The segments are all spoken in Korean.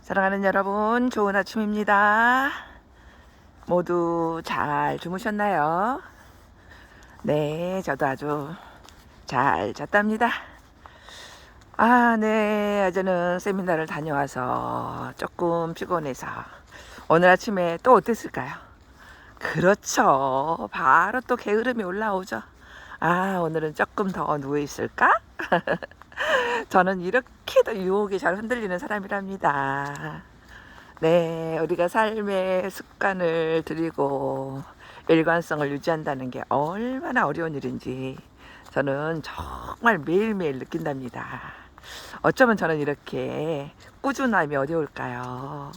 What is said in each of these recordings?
사랑하는 여러분, 좋은 아침입니다. 모두 잘 주무셨나요? 네, 저도 아주 잘 잤답니다. 네, 어제는 세미나를 다녀와서 조금 피곤해서 오늘 아침에 또 어땠을까요? 그렇죠. 바로 또 게으름이 올라오죠. 오늘은 조금 더 누워있을까? 저는 이렇게도 유혹이 잘 흔들리는 사람이랍니다. 네, 우리가 삶의 습관을 들이고 일관성을 유지한다는 게 얼마나 어려운 일인지 저는 정말 매일매일 느낀답니다. 어쩌면 저는 이렇게 꾸준함이 어려울까요?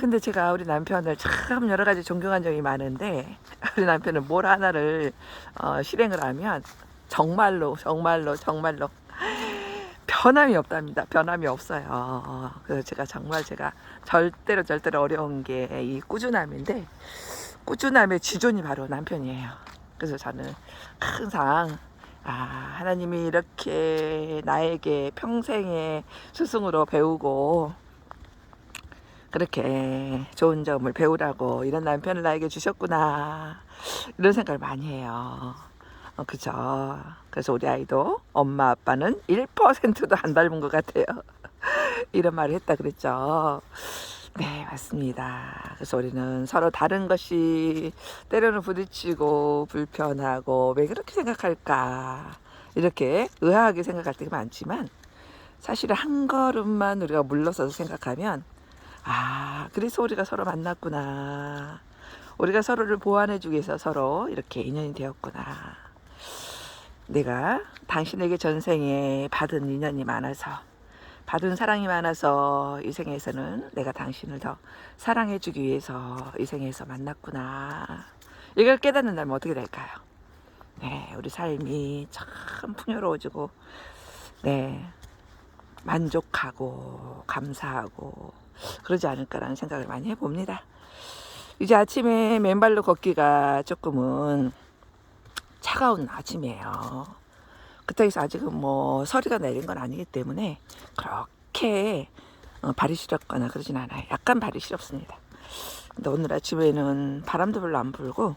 근데 제가 우리 남편을 참 여러 가지 존경한 점이 많은데 우리 남편은 뭘 하나를 실행을 하면 정말로 변함이 없답니다. 변함이 없어요. 그래서 제가 절대로 어려운 게 이 꾸준함인데, 꾸준함의 지존이 바로 남편이에요. 그래서 저는 항상 하나님이 이렇게 나에게 평생의 스승으로 배우고 그렇게 좋은 점을 배우라고 이런 남편을 나에게 주셨구나, 이런 생각을 많이 해요. 그죠. 그래서 우리 아이도 엄마 아빠는 1%도 안 닮은 것 같아요. 이런 말을 했다 그랬죠. 네, 맞습니다. 그래서 우리는 서로 다른 것이 때로는 부딪히고 불편하고 왜 그렇게 생각할까, 이렇게 의아하게 생각할 때가 많지만, 사실 한 걸음만 우리가 물러서서 생각하면 그래서 우리가 서로 만났구나, 우리가 서로를 보완해주기 위해서 서로 이렇게 인연이 되었구나, 내가 당신에게 전생에 받은 인연이 많아서, 받은 사랑이 많아서 이 생에서는 내가 당신을 더 사랑해주기 위해서 이 생에서 만났구나, 이걸 깨닫는다면 어떻게 될까요? 네, 우리 삶이 참 풍요로워지고, 네, 만족하고 감사하고 그러지 않을까라는 생각을 많이 해봅니다. 이제 아침에 맨발로 걷기가 조금은 차가운 아침이에요. 그렇다고 해서 아직은 뭐 서리가 내린 건 아니기 때문에 그렇게 발이 시렵거나 그러진 않아요. 약간 발이 시렵습니다. 근데 오늘 아침에는 바람도 별로 안 불고,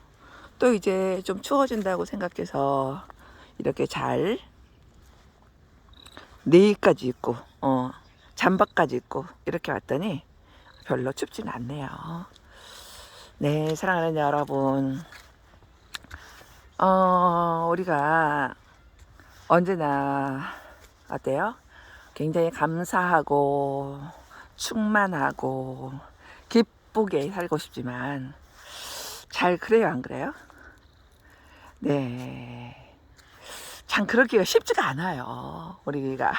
또 이제 좀 추워진다고 생각해서 이렇게 잘 네이까지 입고 잠바까지 입고 이렇게 왔더니 별로 춥진 않네요. 네, 사랑하는 여러분, 우리가 언제나 어때요? 굉장히 감사하고 충만하고 기쁘게 살고 싶지만 잘 그래요, 안 그래요? 네, 참 그러기가 쉽지가 않아요. 우리가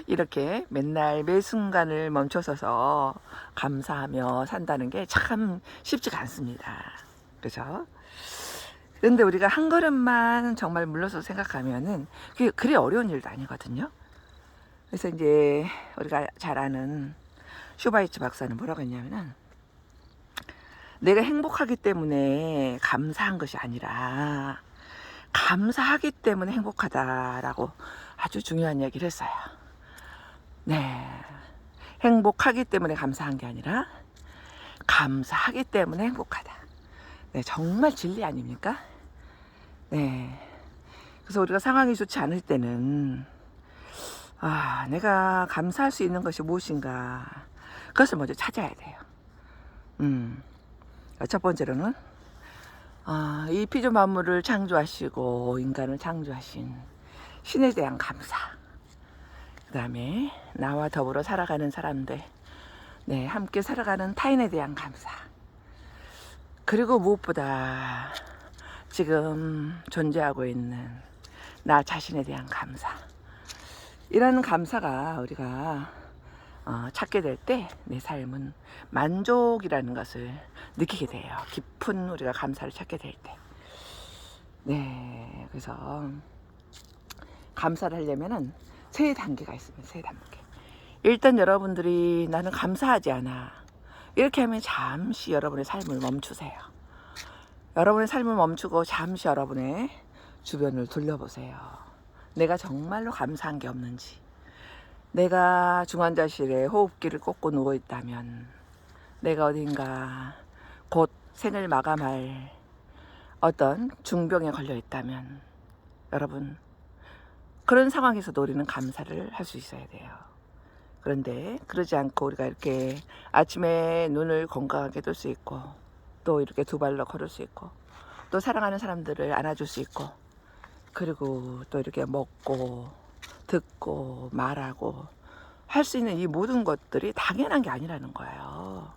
이렇게 맨날 매 순간을 멈춰서서 감사하며 산다는 게 참 쉽지가 않습니다. 그죠? 그런데 우리가 한 걸음만 정말 물러서 생각하면은 그게 그리 어려운 일도 아니거든요. 그래서 이제 우리가 잘 아는 슈바이츠 박사는 뭐라고 했냐면은, 내가 행복하기 때문에 감사한 것이 아니라 감사하기 때문에 행복하다라고 아주 중요한 얘기를 했어요. 네, 행복하기 때문에 감사한 게 아니라 감사하기 때문에 행복하다. 네, 정말 진리 아닙니까? 네, 그래서 우리가 상황이 좋지 않을 때는 내가 감사할 수 있는 것이 무엇인가, 그것을 먼저 찾아야 돼요. 첫 번째로는 이 피조 만물을 창조하시고 인간을 창조하신 신에 대한 감사, 그 다음에 나와 더불어 살아가는 사람들, 네, 함께 살아가는 타인에 대한 감사, 그리고 무엇보다 지금 존재하고 있는 나 자신에 대한 감사, 이런 감사가 우리가 찾게 될 때 내 삶은 만족이라는 것을 느끼게 돼요. 깊은 우리가 감사를 찾게 될 때. 네, 그래서 감사를 하려면은 세 단계가 있습니다. 세 단계. 일단 여러분들이 나는 감사하지 않아, 이렇게 하면 잠시 여러분의 삶을 멈추세요. 여러분의 삶을 멈추고 잠시 여러분의 주변을 돌려보세요. 내가 정말로 감사한 게 없는지, 내가 중환자실에 호흡기를 꽂고 누워 있다면, 내가 어딘가 곧 생을 마감할 어떤 중병에 걸려 있다면, 여러분, 그런 상황에서도 우리는 감사를 할 수 있어야 돼요. 그런데 그러지 않고 우리가 이렇게 아침에 눈을 건강하게 뜰 수 있고, 또 이렇게 두 발로 걸을 수 있고, 또 사랑하는 사람들을 안아줄 수 있고, 그리고 또 이렇게 먹고 듣고 말하고 할 수 있는 이 모든 것들이 당연한 게 아니라는 거예요.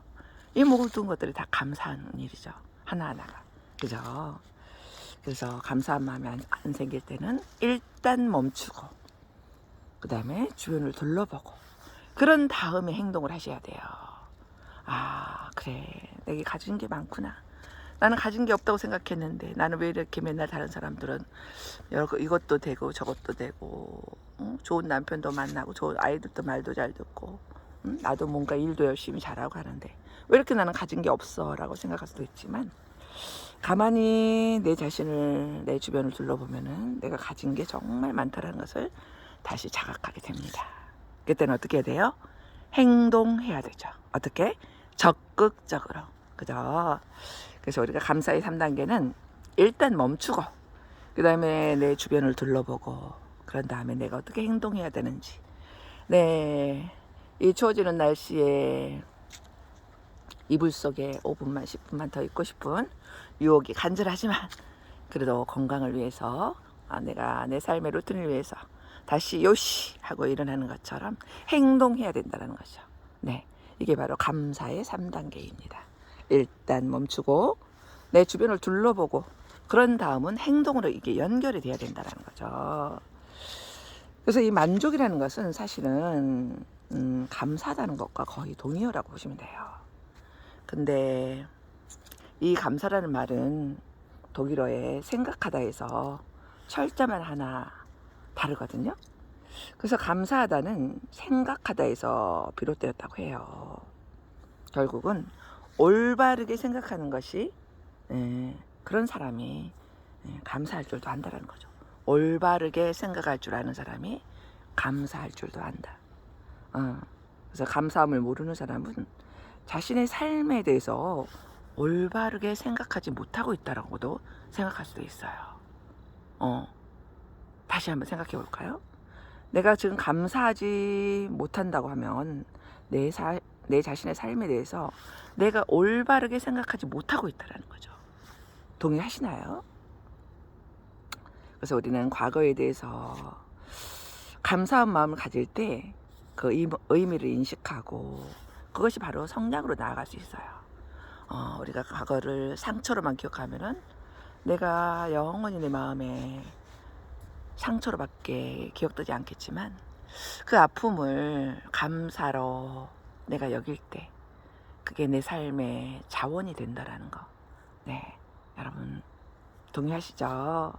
이 모든 것들이 다 감사한 일이죠. 하나하나가. 그죠? 그래서 감사한 마음이 안 생길 때는 일단 멈추고, 그 다음에 주변을 둘러보고, 그런 다음에 행동을 하셔야 돼요. 아, 그래. 내게 가진 게 많구나. 나는 가진 게 없다고 생각했는데, 나는 왜 이렇게 맨날 다른 사람들은 이것도 되고 저것도 되고, 좋은 남편도 만나고 좋은 아이들도 말도 잘 듣고, 나도 뭔가 일도 열심히 잘하고 하는데 왜 이렇게 나는 가진 게 없어 라고 생각할 수도 있지만, 가만히 내 자신을, 내 주변을 둘러보면은 내가 가진 게 정말 많다는 것을 다시 자각하게 됩니다. 그때는 어떻게 해야 돼요? 행동해야 되죠. 어떻게? 적극적으로. 그죠? 그래서 우리가 감사의 3단계는 일단 멈추고, 그 다음에 내 주변을 둘러보고, 그런 다음에 내가 어떻게 행동해야 되는지. 네, 이 추워지는 날씨에 이불 속에 5분만 10분만 더 있고 싶은 유혹이 간절하지만, 그래도 건강을 위해서, 내가 내 삶의 루틴을 위해서 다시 요시 하고 일어나는 것처럼 행동해야 된다는 거죠. 네, 이게 바로 감사의 3단계입니다. 일단 멈추고 내 주변을 둘러보고, 그런 다음은 행동으로 이게 연결이 돼야 된다는 거죠. 그래서 이 만족이라는 것은 사실은 감사하다는 것과 거의 동의어라고 보시면 돼요. 근데 이 감사라는 말은 독일어에 생각하다에서 철자만 하나 다르거든요. 그래서 감사하다는 생각하다에서 비롯되었다고 해요. 결국은 올바르게 생각하는 것이, 그런 사람이 감사할 줄도 안다라는 거죠. 올바르게 생각할 줄 아는 사람이 감사할 줄도 안다. 그래서 감사함을 모르는 사람은 자신의 삶에 대해서 올바르게 생각하지 못하고 있다라고도 생각할 수도 있어요. 다시 한번 생각해 볼까요? 내가 지금 감사하지 못한다고 하면 내 자신의 삶에 대해서 내가 올바르게 생각하지 못하고 있다는 거죠. 동의하시나요? 그래서 우리는 과거에 대해서 감사한 마음을 가질 때 그 의미를 인식하고, 그것이 바로 성장으로 나아갈 수 있어요. 우리가 과거를 상처로만 기억하면은 내가 영원히 내 마음에 상처로밖에 기억되지 않겠지만, 그 아픔을 감사로 내가 여길 때 그게 내 삶의 자원이 된다라는 거. 네, 여러분 동의하시죠?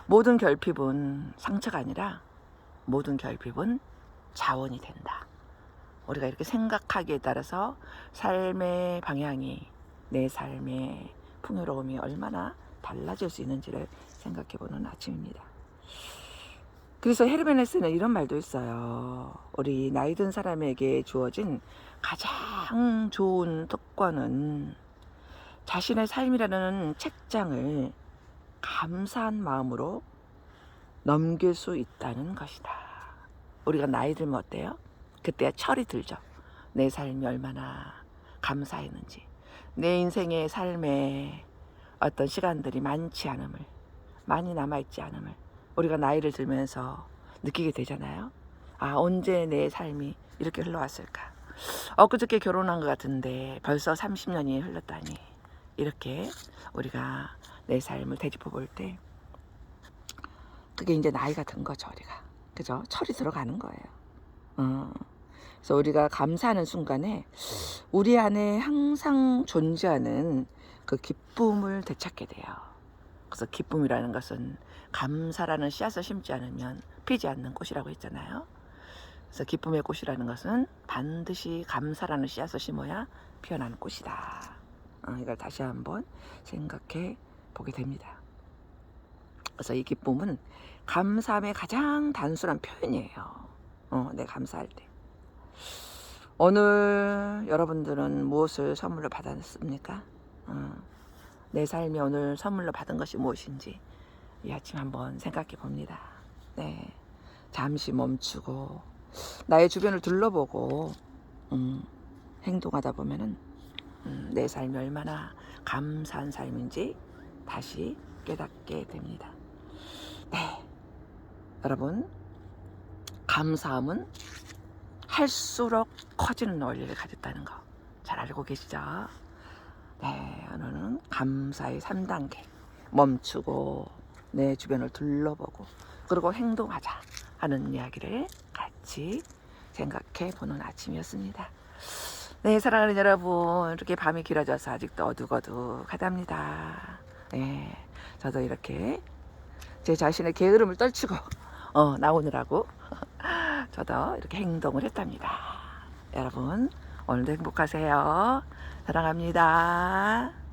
모든 결핍은 상처가 아니라 모든 결핍은 자원이 된다. 우리가 이렇게 생각하기에 따라서 삶의 방향이, 내 삶의 풍요로움이 얼마나 달라질 수 있는지를 생각해보는 아침입니다. 그래서 헤르멘 헤세는 이런 말도 있어요. 우리 나이 든 사람에게 주어진 가장 좋은 특권은 자신의 삶이라는 책장을 감사한 마음으로 넘길 수 있다는 것이다. 우리가 나이 들면 어때요? 그때야 철이 들죠. 내 삶이 얼마나 감사했는지, 내 인생의 삶에 어떤 시간들이 많이 남아있지 않음을 우리가 나이를 들면서 느끼게 되잖아요. 언제 내 삶이 이렇게 흘러왔을까? 엊그저께 결혼한 것 같은데 벌써 30년이 흘렀다니. 이렇게 우리가 내 삶을 되짚어 볼 때 그게 이제 나이가 든 거죠, 우리가. 그죠? 철이 들어가는 거예요. 그래서 우리가 감사하는 순간에 우리 안에 항상 존재하는 그 기쁨을 되찾게 돼요. 그래서 기쁨이라는 것은 감사라는 씨앗을 심지 않으면 피지 않는 꽃이라고 했잖아요. 그래서 기쁨의 꽃이라는 것은 반드시 감사라는 씨앗을 심어야 피어나는 꽃이다. 이걸 다시 한번 생각해 보게 됩니다. 그래서 이 기쁨은 감사함의 가장 단순한 표현이에요. 내 감사할 때. 오늘 여러분들은 무엇을 선물로 받았습니까? 내 삶이 오늘 선물로 받은 것이 무엇인지 이 아침 한번 생각해 봅니다. 네, 잠시 멈추고 나의 주변을 둘러보고 행동하다 보면은 내 삶이 얼마나 감사한 삶인지 다시 깨닫게 됩니다. 네, 여러분, 감사함은 할수록 커지는 원리를 가졌다는 거 잘 알고 계시죠? 네, 오늘은 감사의 3단계. 멈추고 내 주변을 둘러보고 그리고 행동하자 하는 이야기를 같이 생각해 보는 아침이었습니다. 네, 사랑하는 여러분, 이렇게 밤이 길어져서 아직도 어둑어둑하답니다. 네, 저도 이렇게 제 자신의 게으름을 떨치고 나오느라고 저도 이렇게 행동을 했답니다. 여러분, 오늘도 행복하세요. 사랑합니다.